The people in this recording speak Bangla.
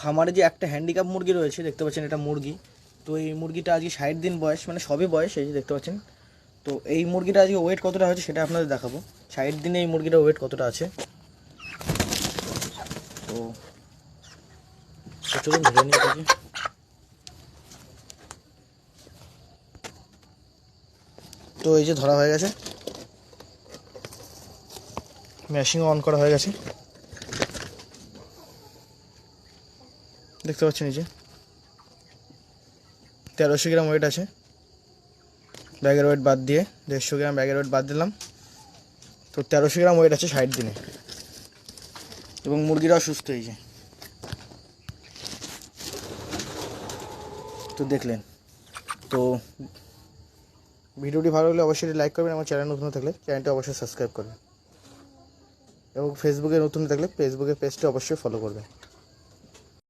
খামারে যে একটা হ্যান্ডিক্যাপ মুরগি রয়েছে দেখতে পাচ্ছেন, এটা মুরগি। তো এই মুরগিটা আজকে 60 দিন বয়স, মানে সবই বয়স, এই যে দেখতে পাচ্ছেন। তো এই মুরগিটা আজকে ওয়েট কতটা হয়েছে সেটা আপনাদের দেখাবো। 60 দিনে এই মুরগিটা ওয়েট কতটা আছে। তো চলুন ধরে নিয়ে থাকি। তো এই যে ধরা হয়ে গেছে, মেশিনও অন করা হয়ে গেছে, দেখতে পাচ্ছেন। এই যে 1300 গ্রাম ওয়েট আছে, ব্যাগের ওয়েট বাদ দিয়ে 150 গ্রাম ব্যাগের ওয়েট বাদ দিলাম। তো 1300 গ্রাম ওয়েট আছে 60 দিনে, এবং মুরগিরাও সুস্থ। এই যে তো দেখলেন। তো ভিডিওটি ভালো লাগলে অবশ্যই লাইক করবেন, আমার চ্যানেল নতুন থাকলে চ্যানেলটি অবশ্যই সাবস্ক্রাইব করবেন, এবং ফেসবুকে নতুন থাকলে ফেসবুকের পেজটি অবশ্যই ফলো করবেন।